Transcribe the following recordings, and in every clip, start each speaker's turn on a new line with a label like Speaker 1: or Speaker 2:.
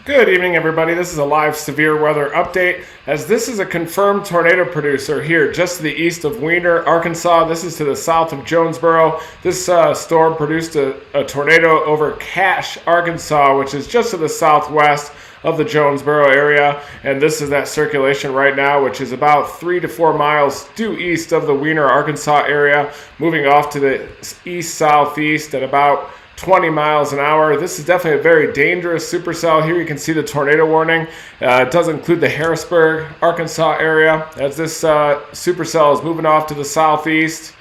Speaker 1: Good evening, everybody. This is a live severe weather update, as this is a confirmed tornado producer here just to the east of Weiner, Arkansas. This is to the south of Jonesboro. This storm produced a tornado over Cache, Arkansas, which is just to the southwest of the Jonesboro area. And this is that circulation right now, which is about 3 to 4 miles due east of the Weiner, Arkansas area, moving off to the east-southeast at about 20 miles an hour. This is definitely a very dangerous supercell. Here you can see the tornado warning. It does include the Harrisburg, Arkansas area, as this supercell is moving off to the southeast.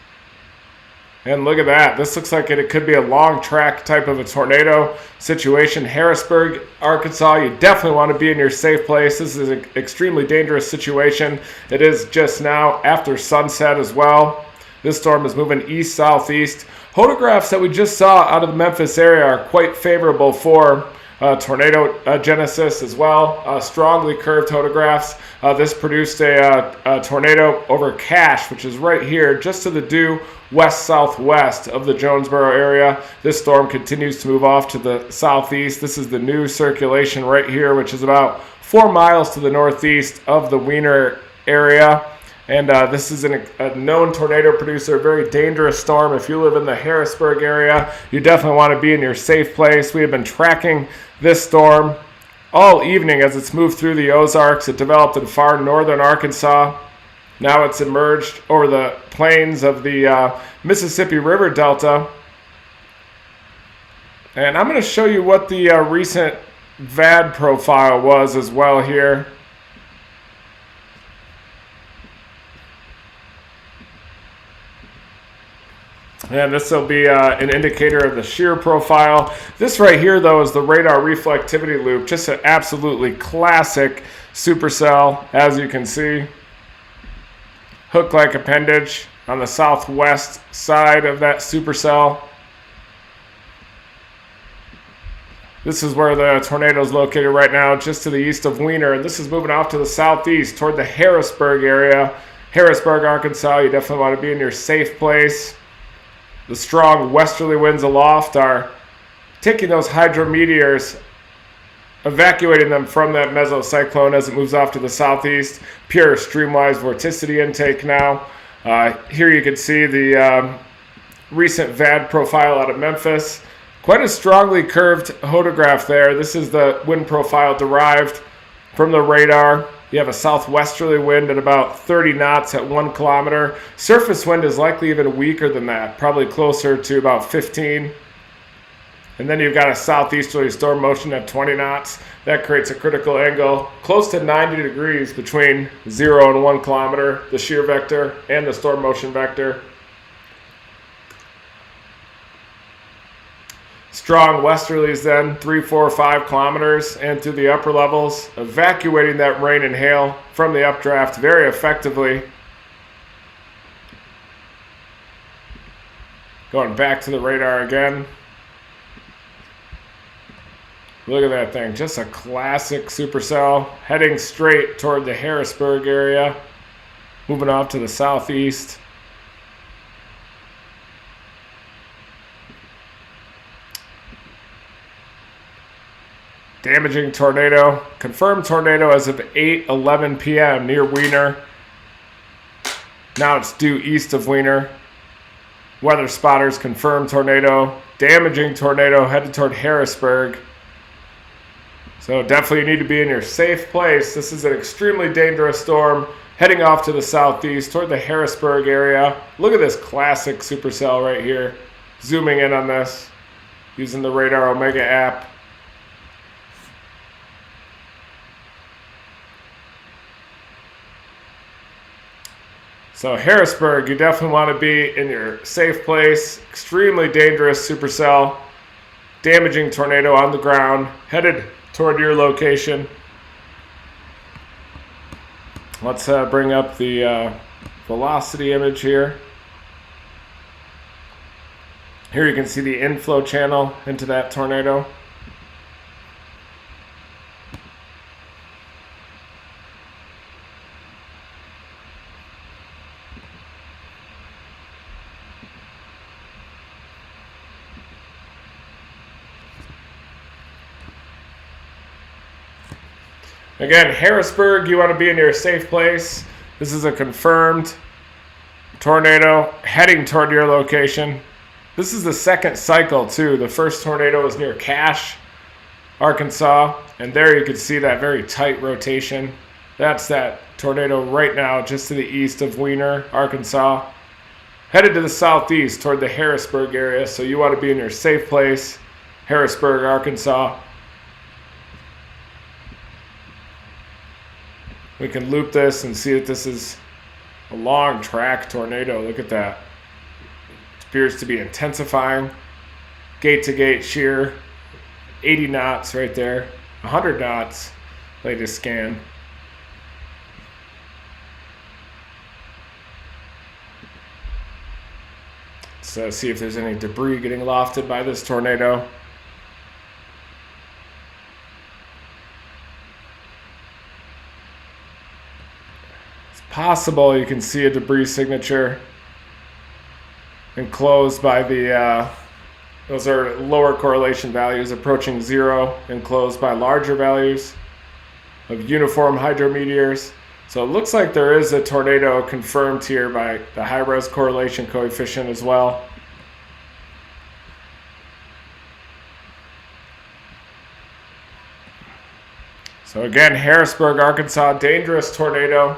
Speaker 1: And look at that. This looks like it could be a long track type of a tornado situation. Harrisburg, Arkansas, you definitely want to be in your safe place. This is an extremely dangerous situation. It is just now after sunset as well. This storm is moving east-southeast. Photographs that we just saw out of the Memphis area are quite favorable for tornado genesis as well. Strongly curved photographs. This produced a tornado over Cache, which is right here, just to the due west-southwest of the Jonesboro area. This storm continues to move off to the southeast. This is the new circulation right here, which is about 4 miles to the northeast of the Weiner area. And this is a known tornado producer, a very dangerous storm. If you live in the Harrisburg area, you definitely want to be in your safe place. We have been tracking this storm all evening as it's moved through the Ozarks. It developed in far northern Arkansas. Now it's emerged over the plains of the Mississippi River Delta. And I'm going to show you what the recent VAD profile was as well here. And this will be an indicator of the shear profile. This right here, though, is the radar reflectivity loop. Just an absolutely classic supercell, as you can see. Hook-like appendage on the southwest side of that supercell. This is where the tornado is located right now, just to the east of Weiner. And this is moving off to the southeast toward the Harrisburg area. Harrisburg, Arkansas, you definitely want to be in your safe place. The strong westerly winds aloft are taking those hydrometeors, evacuating them from that mesocyclone as it moves off to the southeast. Pure streamwise vorticity intake now. Here you can see the recent VAD profile out of Memphis. Quite a strongly curved photograph there. This is the wind profile derived from the radar. You have a southwesterly wind at about 30 knots at 1 kilometer. Surface wind is likely even weaker than that, probably closer to about 15. And then you've got a southeasterly storm motion at 20 knots. That creates a critical angle close to 90 degrees between 0 and 1 kilometer, the shear vector and the storm motion vector. Strong westerlies then, 3, 4, 5 kilometers and through the upper levels, evacuating that rain and hail from the updraft very effectively. Going back to the radar again. Look at that thing, just a classic supercell, heading straight toward the Harrisburg area, moving off to the southeast. Damaging tornado, confirmed tornado as of 8:11 p.m. near Weiner. Now it's due east of Weiner. Weather spotters confirmed tornado, damaging tornado headed toward Harrisburg. So definitely you need to be in your safe place. This is an extremely dangerous storm heading off to the southeast toward the Harrisburg area. Look at this classic supercell right here. Zooming in on this using the Radar Omega app. So Harrisburg, you definitely want to be in your safe place. Extremely dangerous supercell. Damaging tornado on the ground, headed toward your location. Let's bring up the velocity image here. Here you can see the inflow channel into that tornado. Again, Harrisburg, you want to be in your safe place. This is a confirmed tornado heading toward your location. This is the second cycle too. The first tornado was near Cache, Arkansas, and there you can see that very tight rotation. That's that tornado right now just to the east of Weiner, Arkansas. Headed to the southeast toward the Harrisburg area, so you want to be in your safe place, Harrisburg, Arkansas. We can loop this and see that this is a long track tornado. Look at that. It appears to be intensifying. Gate to gate shear. 80 knots right there. 100 knots. Latest scan. Let's see if there's any debris getting lofted by this tornado. Possible you can see a debris signature enclosed by the those are lower correlation values approaching 0, enclosed by larger values of uniform hydrometeors. So it looks like there is a tornado confirmed here by the high-res correlation coefficient as well. So again, Harrisburg, Arkansas, dangerous tornado.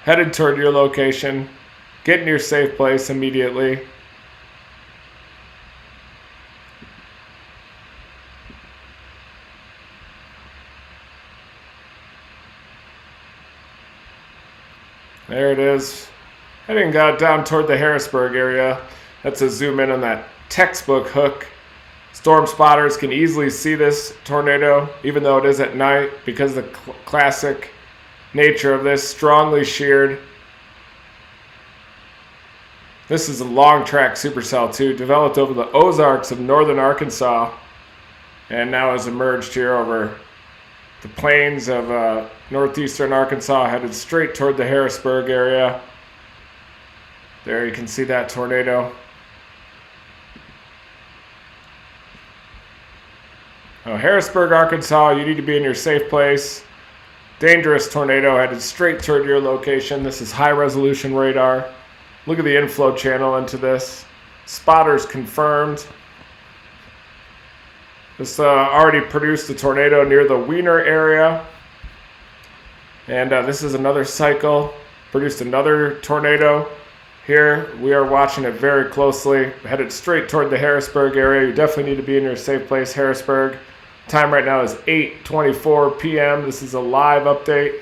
Speaker 1: Headed toward your location. Get in your safe place immediately. There it is. Heading down toward the Harrisburg area. That's a zoom in on that textbook hook. Storm spotters can easily see this tornado, even though it is at night, because of the classic nature of this, strongly sheared. This is a long track supercell too, developed over the Ozarks of northern Arkansas, and now has emerged here over the plains of northeastern Arkansas, headed straight toward the Harrisburg area. There you can see that tornado. Harrisburg, Arkansas, you need to be in your safe place. Dangerous tornado headed straight toward your location. This is high resolution radar. Look at the inflow channel into this. Spotters confirmed. This already produced a tornado near the Weiner area. And this is another cycle. Produced another tornado. Here we are watching it very closely. Headed straight toward the Harrisburg area. You definitely need to be in your safe place, Harrisburg. Time right now is 8:24 p.m. This is a live update.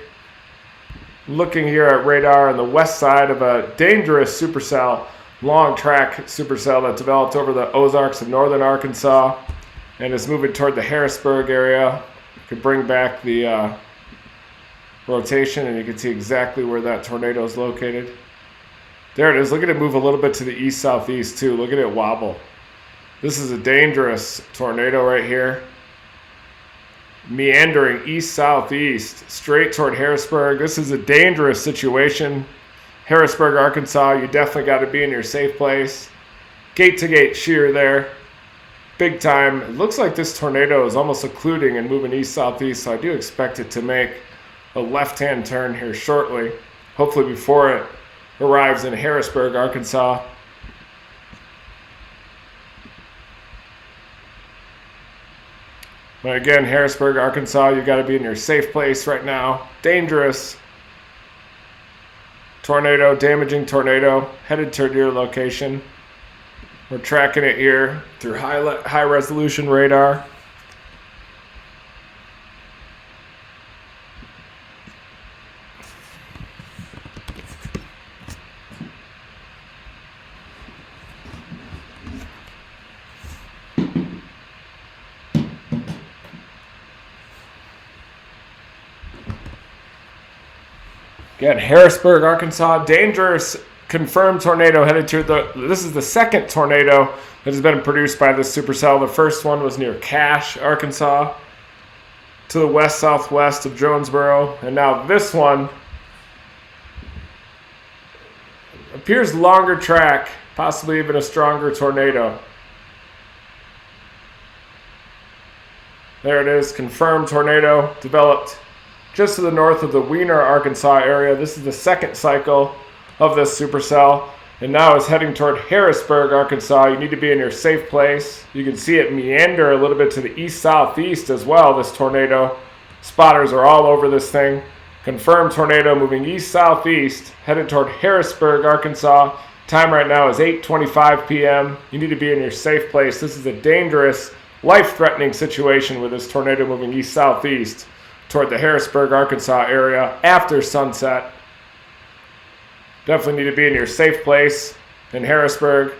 Speaker 1: Looking here at radar on the west side of a dangerous supercell, long track supercell that developed over the Ozarks of northern Arkansas and is moving toward the Harrisburg area. You can bring back the rotation and you can see exactly where that tornado is located. There it is. Look at it move a little bit to the east-southeast too. Look at it wobble. This is a dangerous tornado right here. Meandering east-southeast, straight toward Harrisburg. This is a dangerous situation. Harrisburg, Arkansas, you definitely got to be in your safe place. Gate-to-gate shear there. Big time. It looks like this tornado is almost occluding and moving east-southeast, so I do expect it to make a left-hand turn here shortly. Hopefully before it arrives in Harrisburg, Arkansas. But again, Harrisburg, Arkansas, you got to be in your safe place right now. Dangerous tornado, damaging tornado, headed toward your location. We're tracking it here through high resolution radar. Again, Harrisburg, Arkansas, dangerous confirmed tornado headed to this is the second tornado that has been produced by this supercell. The first one was near Cache, Arkansas, to the west-southwest of Jonesboro. And now this one appears longer track, possibly even a stronger tornado. There it is, confirmed tornado developed just to the north of the Weiner, Arkansas area. This is the second cycle of this supercell, and now it's heading toward Harrisburg, Arkansas. You need to be in your safe place. You can see it meander a little bit to the east-southeast as well, this tornado. Spotters are all over this thing. Confirmed tornado moving east-southeast, headed toward Harrisburg, Arkansas. Time right now is 8:25 p.m. You need to be in your safe place. This is a dangerous, life-threatening situation with this tornado moving east-southeast toward the Harrisburg, Arkansas area after sunset. Definitely need to be in your safe place in Harrisburg.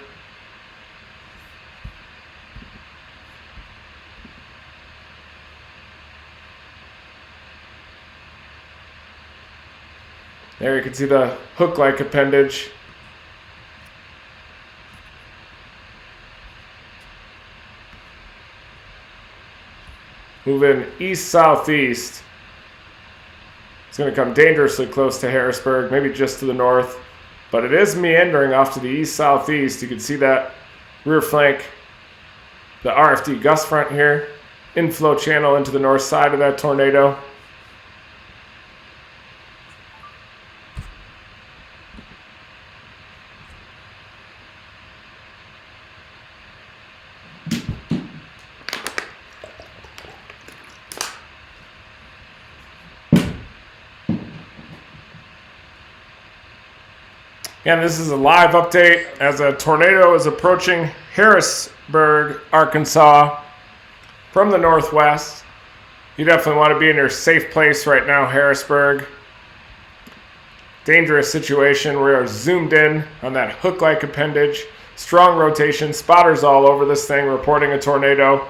Speaker 1: There you can see the hook-like appendage. Moving east-southeast. It's going to come dangerously close to Harrisburg, maybe just to the north. But it is meandering off to the east-southeast. You can see that rear flank, the RFD gust front here. Inflow channel into the north side of that tornado. Again, this is a live update as a tornado is approaching Harrisburg, Arkansas from the northwest. You definitely want to be in your safe place right now, Harrisburg. Dangerous situation. We are zoomed in on that hook-like appendage. Strong rotation. Spotters all over this thing reporting a tornado.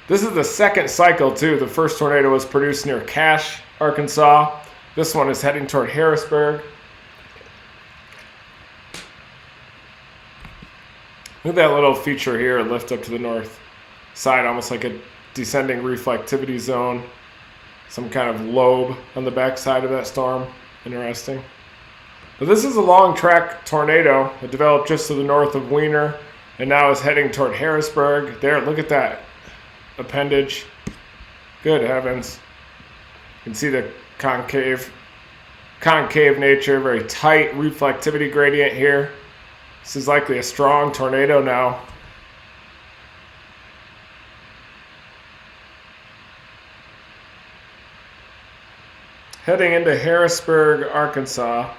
Speaker 1: This is the second cycle, too. The first tornado was produced near Cache, Arkansas. This one is heading toward Harrisburg. Look at that little feature here, lift up to the north side, almost like a descending reflectivity zone. Some kind of lobe on the back side of that storm. Interesting. But this is a long track tornado that developed just to the north of Weiner and now is heading toward Harrisburg. There, look at that appendage. Good heavens. You can see the concave nature, very tight reflectivity gradient here. This is likely a strong tornado now. Heading into Harrisburg, Arkansas.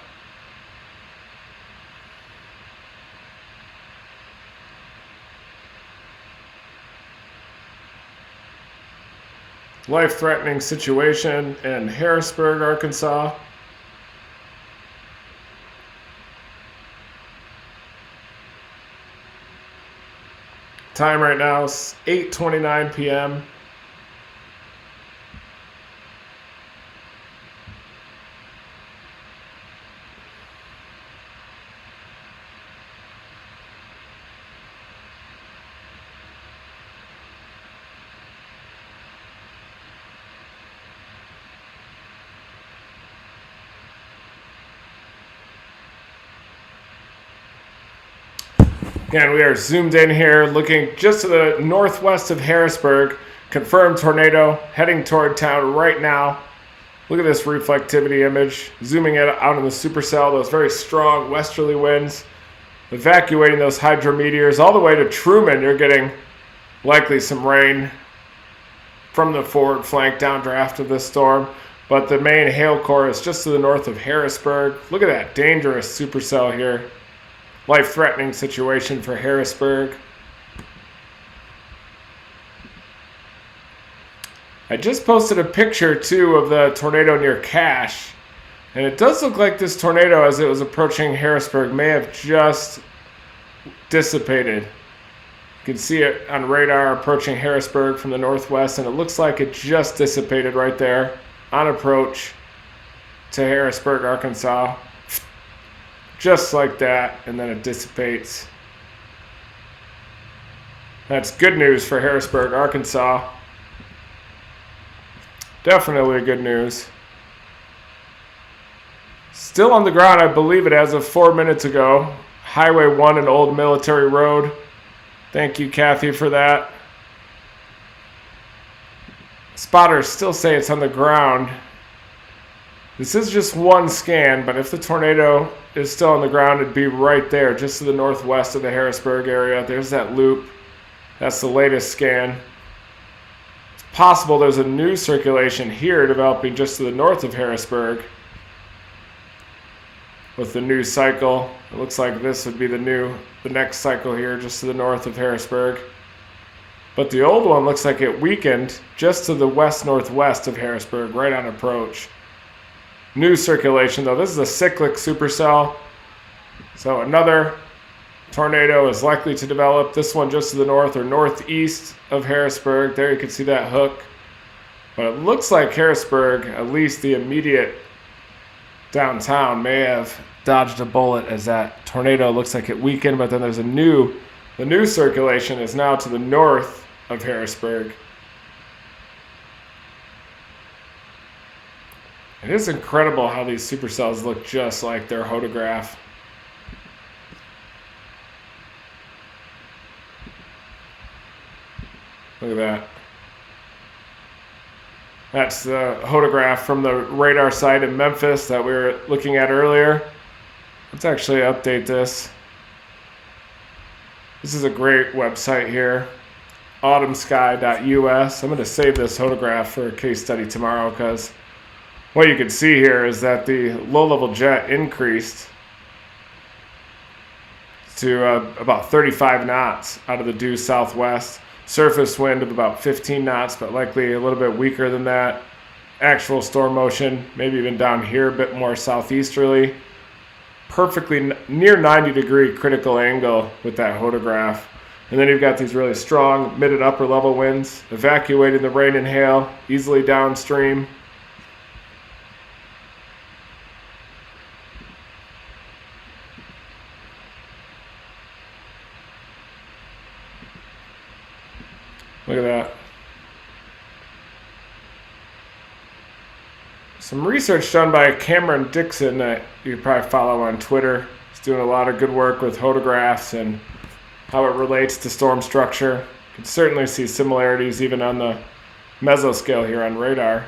Speaker 1: Life-threatening situation in Harrisburg, Arkansas. Time right now is 8:29 p.m. Again, we are zoomed in here, looking just to the northwest of Harrisburg. Confirmed tornado heading toward town right now. Look at this reflectivity image. Zooming it out in the supercell, those very strong westerly winds. Evacuating those hydrometeors all the way to Truman. You're getting likely some rain from the forward flank downdraft of this storm. But the main hail core is just to the north of Harrisburg. Look at that dangerous supercell here. Life-threatening situation for Harrisburg. I just posted a picture, too, of the tornado near Cache. And it does look like this tornado, as it was approaching Harrisburg, may have just dissipated. You can see it on radar approaching Harrisburg from the northwest, and it looks like it just dissipated right there on approach to Harrisburg, Arkansas. Just like that, and then it dissipates. That's good news for Harrisburg, Arkansas. Definitely good news. Still on the ground, I believe it, as of 4 minutes ago. Highway 1 and Old Military Road. Thank you, Kathy, for that. Spotters still say it's on the ground. This is just one scan, but if the tornado is still on the ground, it'd be right there, just to the northwest of the Harrisburg area. There's that loop. That's the latest scan. It's possible there's a new circulation here developing just to the north of Harrisburg with the new cycle. It looks like this would be the next cycle here, just to the north of Harrisburg. But the old one looks like it weakened just to the west-northwest of Harrisburg, right on approach. New circulation, though. This is a cyclic supercell. So another tornado is likely to develop. This one just to the north or northeast of Harrisburg. There you can see that hook. But it looks like Harrisburg, at least the immediate downtown, may have dodged a bullet as that tornado looks like it weakened. But then there's the new circulation is now to the north of Harrisburg. It is incredible how these supercells look just like their photograph. Look at that. That's the photograph from the radar site in Memphis that we were looking at earlier. Let's actually update this. This is a great website here, autumnsky.us. I'm going to save this photograph for a case study tomorrow because what you can see here is that the low-level jet increased to about 35 knots out of the due southwest. Surface wind of about 15 knots, but likely a little bit weaker than that. Actual storm motion, maybe even down here, a bit more southeasterly. Perfectly near 90-degree critical angle with that photograph. And then you've got these really strong mid and upper level winds, evacuating the rain and hail easily downstream. Look at that. Some research done by Cameron Dixon that you probably follow on Twitter. He's doing a lot of good work with photographs and how it relates to storm structure. You can certainly see similarities even on the mesoscale here on radar.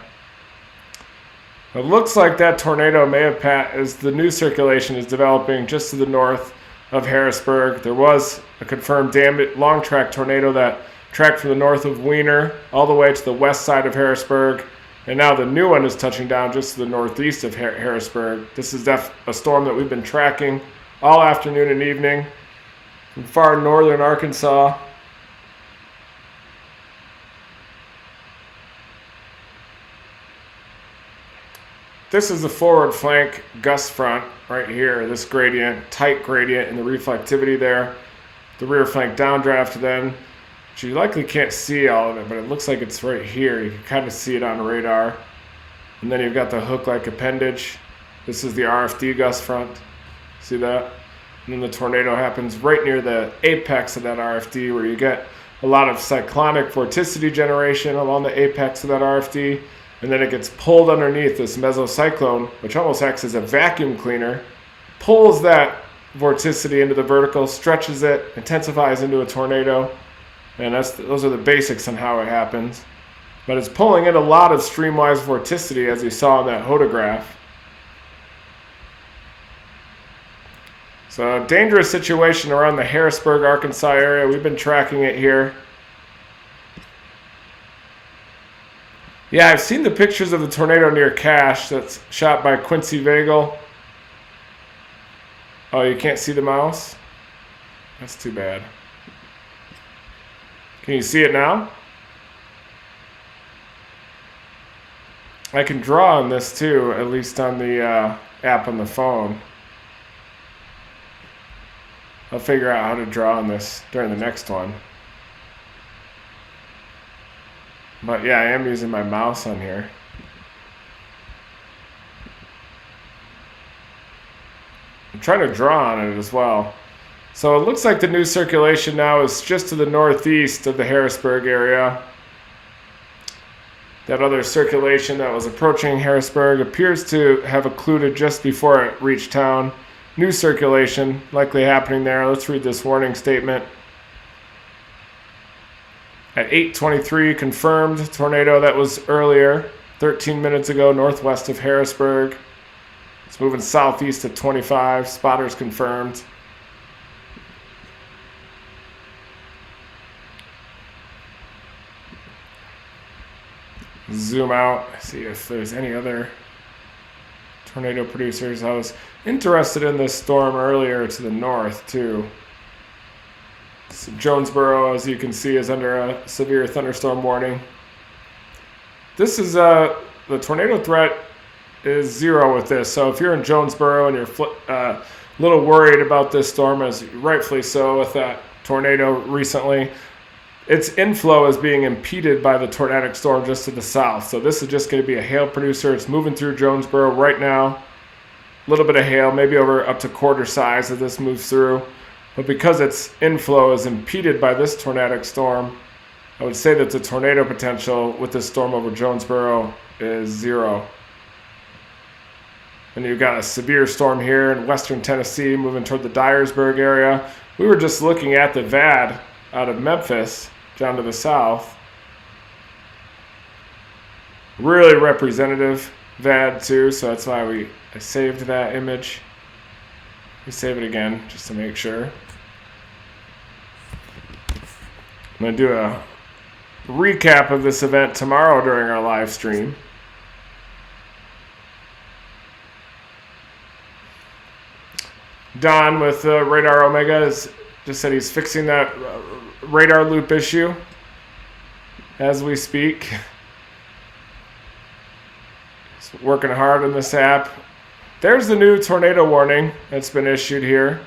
Speaker 1: It looks like that tornado may have passed as the new circulation is developing just to the north of Harrisburg. There was a confirmed long track tornado that tracked from the north of Weiner all the way to the west side of Harrisburg, and now the new one is touching down just to the northeast of Harrisburg. This is a storm that we've been tracking all afternoon and evening from far northern Arkansas. This is the forward flank gust front right here, this gradient, tight gradient in the reflectivity there. The rear flank downdraft then. You likely can't see all of it, but it looks like it's right here. You can kind of see it on radar. And then you've got the hook-like appendage. This is the RFD gust front. See that? And then the tornado happens right near the apex of that RFD, where you get a lot of cyclonic vorticity generation along the apex of that RFD. And then it gets pulled underneath this mesocyclone, which almost acts as a vacuum cleaner, pulls that vorticity into the vertical, stretches it, intensifies into a tornado. And those are the basics on how it happens. But it's pulling in a lot of streamwise vorticity, as you saw in that photograph. So a dangerous situation around the Harrisburg, Arkansas area. We've been tracking it here. Yeah, I've seen the pictures of the tornado near Cache that's shot by Quincy Vagel. Oh, you can't see the mouse? That's too bad. Can you see it now? I can draw on this too, at least on the app on the phone. I'll figure out how to draw on this during the next one. But yeah, I am using my mouse on here. I'm trying to draw on it as well. So it looks like the new circulation now is just to the northeast of the Harrisburg area. That other circulation that was approaching Harrisburg appears to have occluded just before it reached town. New circulation likely happening there. Let's read this warning statement. At 8:23, confirmed tornado that was earlier 13 minutes ago, northwest of Harrisburg. It's moving southeast at 25. Spotters confirmed. Zoom out, see if there's any other tornado producers. I was interested in this storm earlier to the north too. So Jonesboro, as you can see, is under a severe thunderstorm warning. This is the tornado threat is 0 with this. So if you're in Jonesboro and you're a little worried about this storm, as rightfully so with that tornado recently, its inflow is being impeded by the tornadic storm just to the south. So this is just going to be a hail producer. It's moving through Jonesboro right now. A little bit of hail, maybe over up to quarter size as this moves through. But because its inflow is impeded by this tornadic storm, I would say that the tornado potential with this storm over Jonesboro is 0. And you've got a severe storm here in western Tennessee moving toward the Dyersburg area. We were just looking at the VAD out of Memphis down to the south. Really representative VAD too, so that's why I saved that image. We save it again just to make sure. I'm going to do a recap of this event tomorrow during our live stream. Don with Radar Omega has just said he's fixing that radar loop issue as we speak. He's working hard on this app. There's the new tornado warning that's been issued here.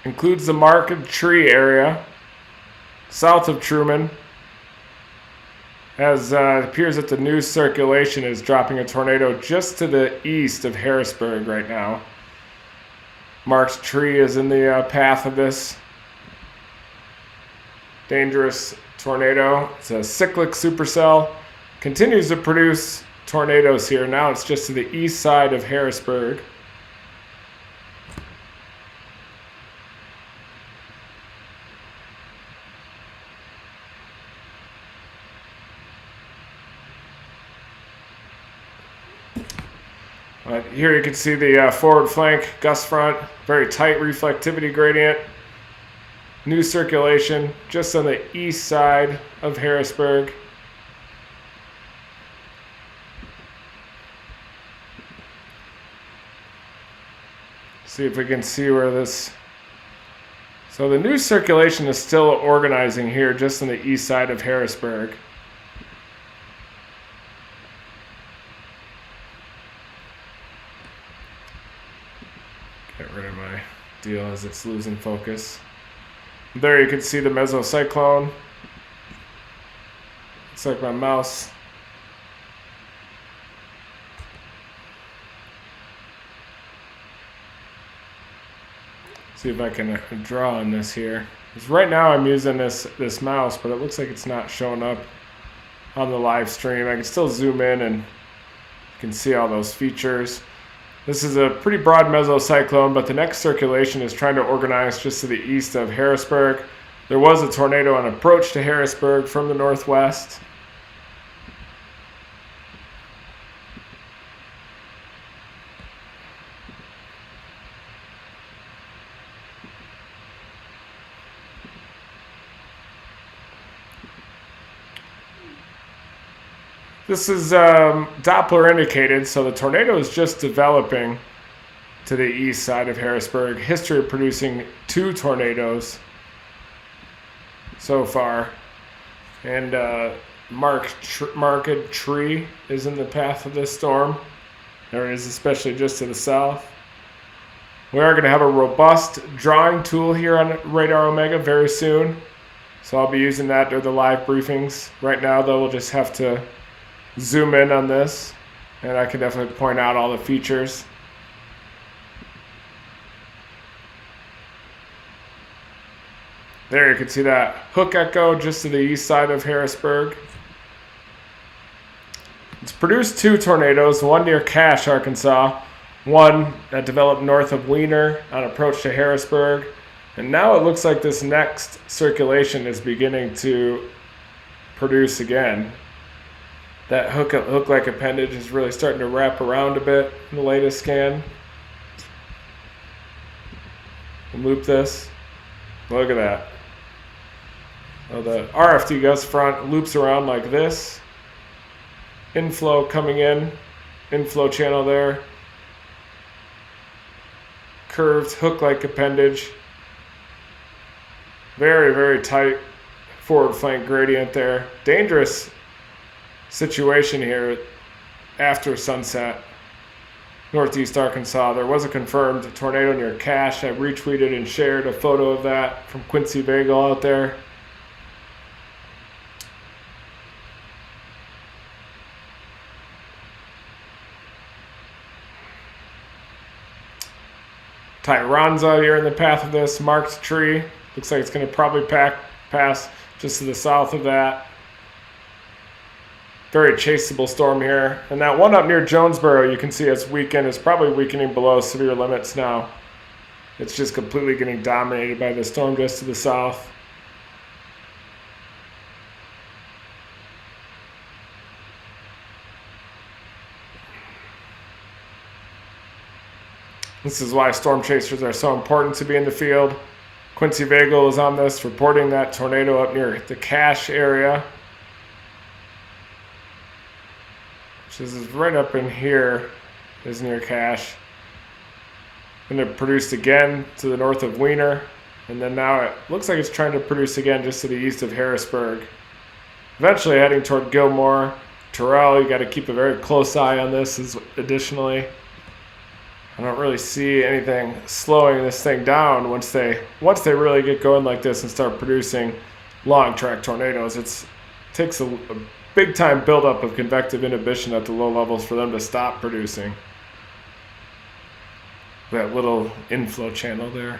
Speaker 1: Includes the Market Tree area south of Truman. As it appears that the news circulation is dropping a tornado just to the east of Harrisburg right now. Mark's Tree is in the path of this dangerous tornado. It's a cyclic supercell. Continues to produce tornadoes here. Now it's just to the east side of Harrisburg. Here you can see the forward flank gust front, very tight reflectivity gradient. New circulation just on the east side of Harrisburg. See if we can see where this... So the new circulation is still organizing here just on the east side of Harrisburg. Get rid of my deal as it's losing focus. There you can see the mesocyclone. Looks like my mouse. See if I can draw on this here. Because right now I'm using this mouse, but it looks like it's not showing up on the live stream. I can still zoom in and you can see all those features. This is a pretty broad mesocyclone, but the next circulation is trying to organize just to the east of Harrisburg. There was a tornado on approach to Harrisburg from the northwest. This is Doppler indicated, so the tornado is just developing to the east side of Harrisburg. History of producing 2 tornadoes so far. And Market Tree is in the path of this storm. There it is, especially just to the south. We are going to have a robust drawing tool here on Radar Omega very soon. So I'll be using that during the live briefings. Right now, though, we'll just have to zoom in on this, and I can definitely point out all the features. There you can see that hook echo just to the east side of Harrisburg. It's produced 2 tornadoes, one near Cache, Arkansas, one that developed north of Weiner on approach to Harrisburg. And now it looks like this next circulation is beginning to produce again. That hook-like appendage is really starting to wrap around a bit in the latest scan. We'll loop this. Look at that. Well, the RFD gust front loops around like this. Inflow coming in. Inflow channel there. Curved hook-like appendage. Very, very tight forward flank gradient there. Dangerous situation here after sunset. Northeast Arkansas. There was a confirmed tornado near Cache. I retweeted and shared a photo of that from Quincy Bagel out there. Tyronza here in the path of this marked tree. Looks like it's going to probably pass just to the south of that. Very chaseable storm here. And that one up near Jonesboro, you can see it's weakened. It's probably weakening below severe limits now. It's just completely getting dominated by the storm just to the south. This is why storm chasers are so important to be in the field. Quincy Bagel is on this, reporting that tornado up near the Cache area. Which is right up in here, is near Cache. And it produced again to the north of Weiner. And then now it looks like it's trying to produce again just to the east of Harrisburg. Eventually heading toward Gilmore. Terrell, you got to keep a very close eye on this additionally. I don't really see anything slowing this thing down once they really get going like this and start producing long track tornadoes. It takes a big time buildup of convective inhibition at the low levels for them to stop producing. That little inflow channel there.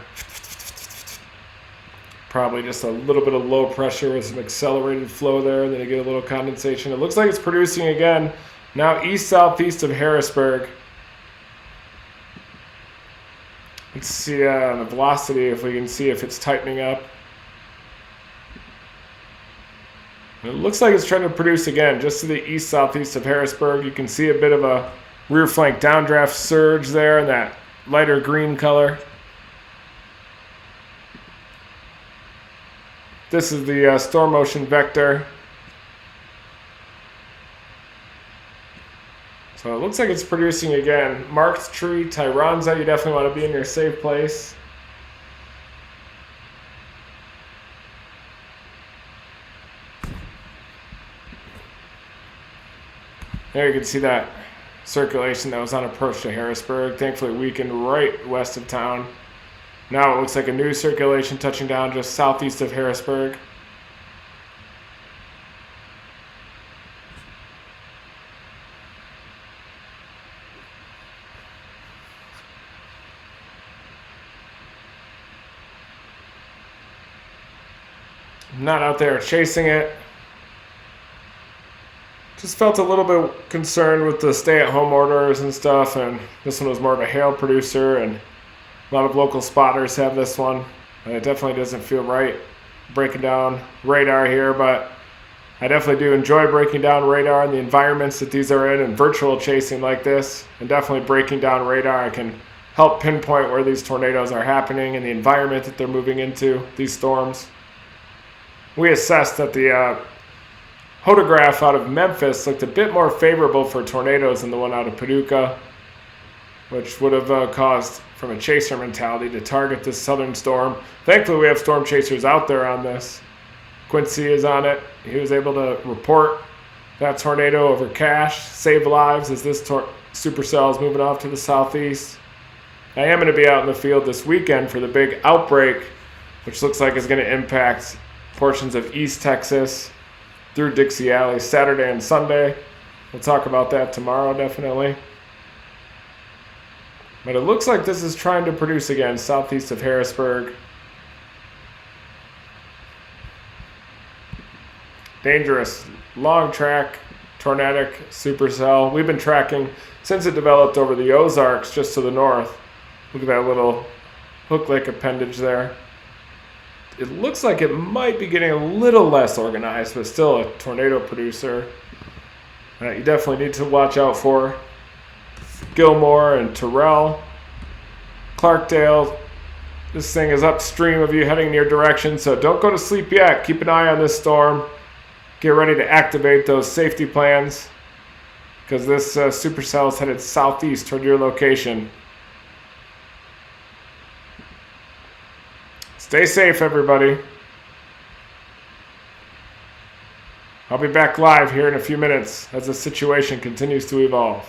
Speaker 1: Probably just a little bit of low pressure with some accelerated flow there, and then you get a little condensation. It looks like it's producing again, now east-southeast of Harrisburg. Let's see the velocity, if we can see if it's tightening up. It looks like it's trying to produce again, just to the east-southeast of Harrisburg. You can see a bit of a rear flank downdraft surge there in that lighter green color. This is the storm motion vector. So it looks like it's producing again. Marked tree, Tyronza, you definitely want to be in your safe place. There you can see that circulation that was on approach to Harrisburg. Thankfully weakened right west of town. Now it looks like a new circulation touching down just southeast of Harrisburg. I'm not out there chasing it. Just felt a little bit concerned with the stay-at-home orders and stuff, and this one was more of a hail producer, and a lot of local spotters have this one. And it definitely doesn't feel right breaking down radar here, but I definitely do enjoy breaking down radar in the environments that these are in, and virtual chasing like this, and definitely breaking down radar. I can help pinpoint where these tornadoes are happening and the environment that they're moving into, these storms. We assessed that the hodograph out of Memphis looked a bit more favorable for tornadoes than the one out of Paducah, which would have caused, from a chaser mentality, to target this southern storm. Thankfully, we have storm chasers out there on this. Quincy is on it. He was able to report that tornado over Cache, save lives as this supercell is moving off to the southeast. I am going to be out in the field this weekend for the big outbreak, which looks like is going to impact portions of East Texas through Dixie Alley Saturday and Sunday. We'll talk about that tomorrow, definitely. But it looks like this is trying to produce again southeast of Harrisburg. Dangerous, long track, tornadic supercell. We've been tracking since it developed over the Ozarks just to the north. Look at that little hook-like appendage there. it looks like it might be getting a little less organized, but still a tornado producer. You definitely need to watch out for Gilmore and Terrell. Clarkdale, this thing is upstream of you heading in your direction, so don't go to sleep yet. Keep an eye on this storm. Get ready to activate those safety plans because this supercell is headed southeast toward your location. Stay safe, everybody. I'll be back live here in a few minutes as the situation continues to evolve.